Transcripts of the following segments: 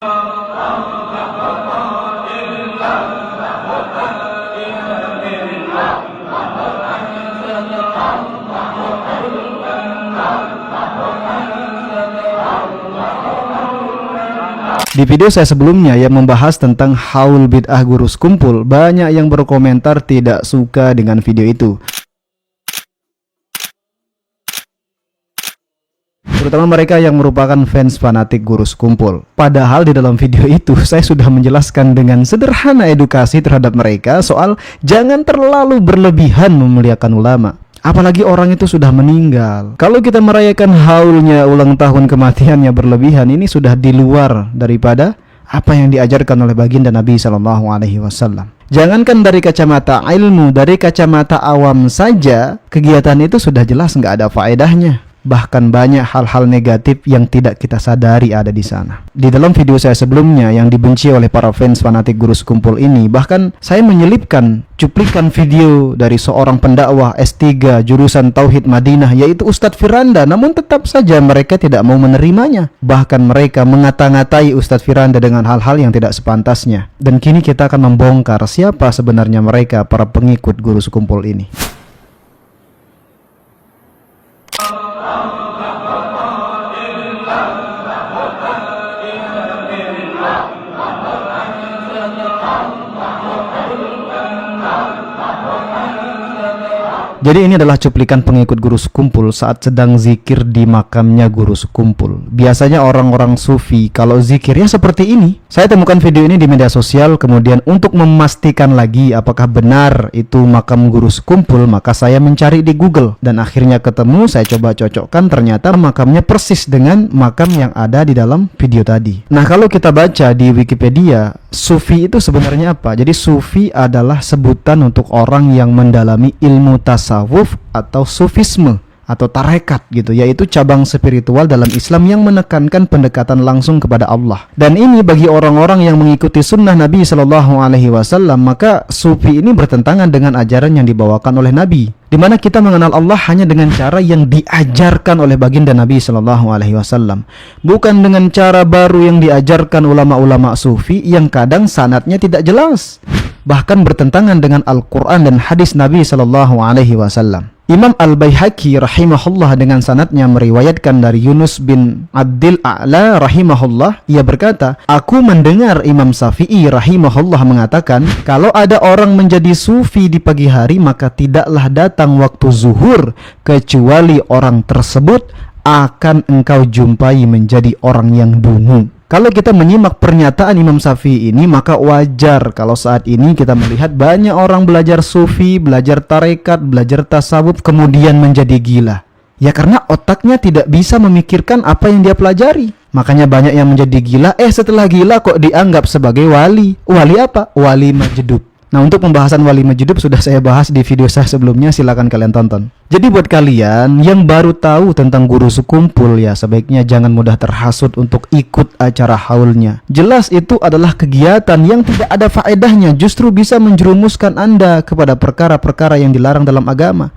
Di video saya sebelumnya yang membahas tentang haul bid'ah guru sekumpul, banyak yang berkomentar tidak suka dengan video itu. Terutama mereka yang merupakan fans fanatik guru sekumpul. Padahal di dalam video itu saya sudah menjelaskan dengan sederhana edukasi terhadap mereka soal jangan terlalu berlebihan memuliakan ulama. Apalagi orang itu sudah meninggal. Kalau kita merayakan haulnya, ulang tahun kematiannya berlebihan, ini sudah di luar daripada apa yang diajarkan oleh baginda Nabi SAW. Jangankan dari kacamata ilmu, dari kacamata awam saja, kegiatan itu sudah jelas nggak ada faedahnya. Bahkan banyak hal-hal negatif yang tidak kita sadari ada di sana. Di dalam video saya sebelumnya yang dibenci oleh para fans fanatik guru sekumpul ini, bahkan saya menyelipkan cuplikan video dari seorang pendakwah S3 jurusan Tauhid Madinah, yaitu Ustadz Firanda. Namun tetap saja mereka tidak mau menerimanya. Bahkan mereka mengata-ngatai Ustadz Firanda dengan hal-hal yang tidak sepantasnya. Dan kini kita akan membongkar siapa sebenarnya mereka, para pengikut guru sekumpul ini. Jadi ini adalah cuplikan pengikut guru sekumpul saat sedang zikir di makamnya guru sekumpul. Biasanya orang-orang sufi kalau zikirnya seperti ini. Saya temukan video ini di media sosial, kemudian untuk memastikan lagi apakah benar itu makam guru sekumpul, maka saya mencari di Google. Dan akhirnya ketemu, saya coba cocokkan, ternyata makamnya persis dengan makam yang ada di dalam video tadi. Nah, kalau kita baca di Wikipedia, sufi itu sebenarnya apa? Jadi sufi adalah sebutan untuk orang yang mendalami ilmu tasawuf atau sufisme atau tarekat gitu, yaitu cabang spiritual dalam Islam yang menekankan pendekatan langsung kepada Allah. Dan ini bagi orang-orang yang mengikuti sunnah Nabi SAW, maka sufi ini bertentangan dengan ajaran yang dibawakan oleh Nabi, di mana kita mengenal Allah hanya dengan cara yang diajarkan oleh baginda Nabi SAW, bukan dengan cara baru yang diajarkan ulama-ulama sufi yang kadang sanadnya tidak jelas, bahkan bertentangan dengan Al-Quran dan hadis Nabi SAW. Imam Al-Baihaqi rahimahullah dengan sanadnya meriwayatkan dari Yunus bin Abdil A'la rahimahullah, ia berkata, aku mendengar Imam Syafi'i rahimahullah mengatakan, kalau ada orang menjadi sufi di pagi hari, maka tidaklah datang waktu zuhur kecuali orang tersebut akan engkau jumpai menjadi orang yang dungu. Kalau kita menyimak pernyataan Imam Syafi'i ini, maka wajar kalau saat ini kita melihat banyak orang belajar sufi, belajar tarekat, belajar tasawuf, kemudian menjadi gila. Ya karena otaknya tidak bisa memikirkan apa yang dia pelajari. Makanya banyak yang menjadi gila, setelah gila kok dianggap sebagai wali. Wali apa? Wali majdub. Nah, untuk pembahasan wali majdub sudah saya bahas di video saya sebelumnya, silakan kalian tonton. Jadi buat kalian yang baru tahu tentang guru sekumpul, ya sebaiknya jangan mudah terhasut untuk ikut acara haulnya. Jelas itu adalah kegiatan yang tidak ada faedahnya, justru bisa menjerumuskan Anda kepada perkara-perkara yang dilarang dalam agama.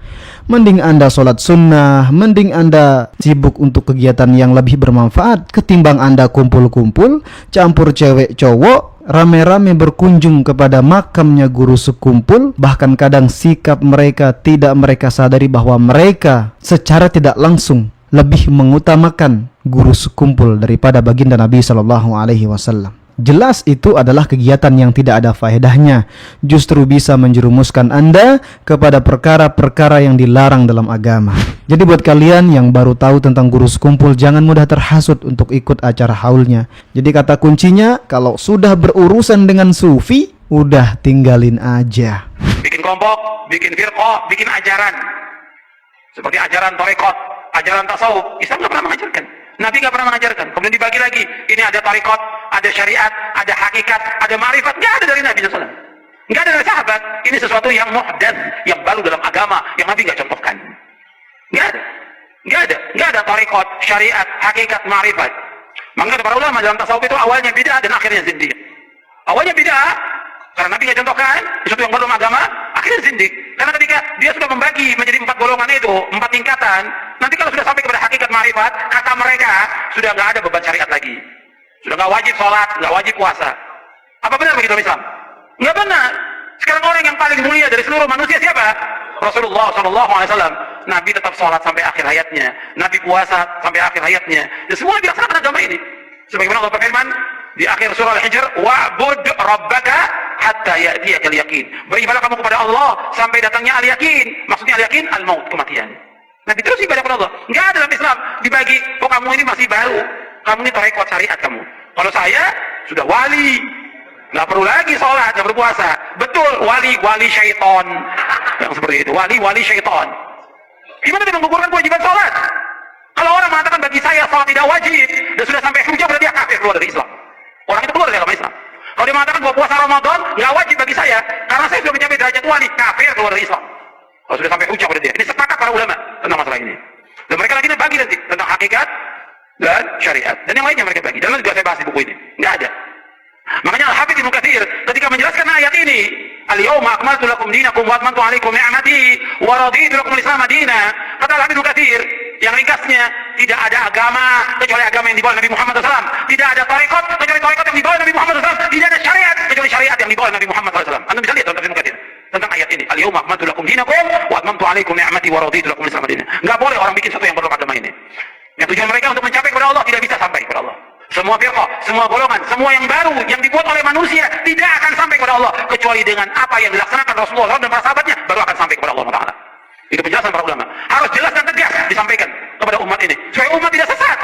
Mending Anda sholat sunnah, mending Anda sibuk untuk kegiatan yang lebih bermanfaat ketimbang Anda kumpul-kumpul, campur cewek cowok, rame-rame berkunjung kepada makamnya guru sekumpul. Bahkan kadang sikap mereka tidak mereka sadari bahwa mereka secara tidak langsung lebih mengutamakan guru sekumpul daripada baginda Nabi SAW. Jelas itu adalah kegiatan yang tidak ada faedahnya, justru bisa menjerumuskan Anda kepada perkara-perkara yang dilarang dalam agama. Jadi buat kalian yang baru tahu tentang guru sekumpul, jangan mudah terhasut untuk ikut acara haulnya. Jadi kata kuncinya, kalau sudah berurusan dengan sufi, udah tinggalin aja. Bikin kelompok, bikin firqah, bikin ajaran seperti ajaran tarekat, ajaran tasawuf. Islam nggak pernah mengajarkan, Nabi nggak pernah mengajarkan. Kemudian dibagi lagi, ini ada tarekat, ada syariat, ada hakikat, ada ma'rifat. Nggak ada dari Nabi SAW, nggak ada dari sahabat. Ini sesuatu yang muhdats, yang baru dalam agama, yang Nabi nggak contohkan. Nggak ada tarekat, syariat, hakikat, ma'rifat. Maka para ulama dalam tasawuf itu awalnya bid'ah dan akhirnya zindiq. Awalnya bid'ah karena Nabi nggak contohkan, sesuatu yang baru dalam agama, akhirnya zindiq. Karena ketika dia sudah membagi menjadi 4 golongan itu, 4 tingkatan, nanti kalau sudah sampai kepada hakikat ma'rifat, kata mereka sudah nggak ada beban syariat lagi, Sudah nggak wajib sholat, nggak wajib puasa. Apa benar begitu Islam? Nggak benar. Sekarang orang yang paling mulia dari seluruh manusia siapa? Rasulullah SAW. Nabi tetap sholat sampai akhir hayatnya. Nabi puasa sampai akhir hayatnya. Dan semua dilaksanakan agama ini. Sebagaimana Allah berfirman di akhir surah Al-Hijr, wa'bud rabbaka hatta ya'tiyakal yaqin. Beribadah kamu kepada Allah sampai datangnya al-yaqin. Maksudnya al-yaqin al-maut, kematian. Nabi terus ibadah kepada Allah. Nggak ada dalam Islam dibagi, oh kamu ini masih baru, kamu ini tarekat syariat kamu. Kalau saya sudah wali, nggak perlu lagi sholat, nggak perlu puasa. Betul, wali syaitan. Yang seperti itu, wali syaitan. Gimana dia menggugurkan kewajiban sholat? Kalau orang mengatakan bagi saya sholat tidak wajib dan sudah sampai hujah, berarti dia kafir, keluar dari Islam. Orang itu keluar dari agama Islam. Kalau dia mengatakan bahwa puasa Ramadan nggak wajib bagi saya karena saya sudah mencapai derajat wali, kafir, keluar dari Islam. Kalau sudah sampai hujah, berarti dia. Ini sepakat para ulama tentang masalah ini. Dan mereka lagi bagi nanti tentang hakikat dan syariat. Dan yang lainnya mereka bagi. Dan juga saya bahas di buku ini. Nggak ada. Makanya Al-Hafidz Ibnu Katsir ketika menjelaskan ayat ini, al-yawma akmaltu lakum dinakum wa atmamtu alaikum ni'mati wa raditu lakum al-islam madina. Kata Al-Hafidz Ibnu Katsir, yang ringkasnya, tidak ada agama kecuali agama yang dibawa Nabi Muhammad SAW. Tidak ada tarekat kecuali tarekat yang dibawa Nabi Muhammad SAW. Tidak ada syariat kecuali syariat yang dibawa Nabi Muhammad SAW. Anda bisa lihat dalam Ibnu Katsir tentang ayat ini, al-yawma akmaltu lakum dinakum wa atmamtu alaikum ni'mati wa raditu lakum al-islam madina. Enggak boleh orang bikin satu yang berlaku agama ini. Yang tujuan mereka untuk mencapai kepada Allah tidak bisa sampai kepada Allah. Semua firqah, semua golongan, semua yang baru yang dibuat oleh manusia tidak akan sampai kepada Allah kecuali dengan apa yang dilaksanakan Rasulullah SAW dan para sahabatnya, baru akan sampai kepada Allah Taala. Itu penjelasan para ulama. Harus jelas dan tegas disampaikan kepada umat ini supaya umat tidak sesat.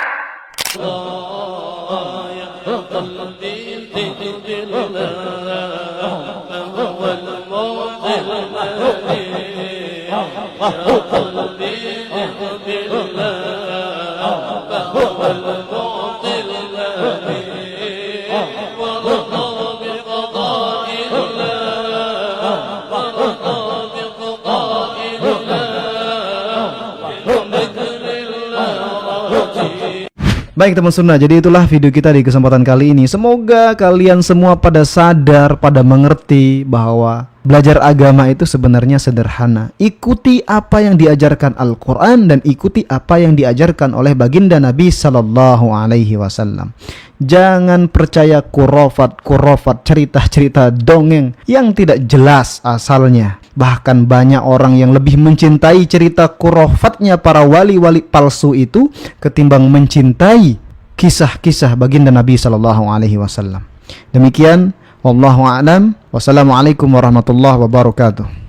Baik teman sunnah, jadi itulah video kita di kesempatan kali ini. Semoga kalian semua pada sadar, pada mengerti bahwa belajar agama itu sebenarnya sederhana. Ikuti apa yang diajarkan Al-Quran dan ikuti apa yang diajarkan oleh baginda Nabi Sallallahu Alaihi Wasallam. Jangan percaya kurofat, cerita-cerita dongeng yang tidak jelas asalnya. Bahkan banyak orang yang lebih mencintai cerita kurofatnya para wali-wali palsu itu ketimbang mencintai kisah-kisah baginda Nabi Sallallahu Alaihi Wasallam. Demikian, wallahu a'lam. Wassalamualaikum warahmatullahi wabarakatuh.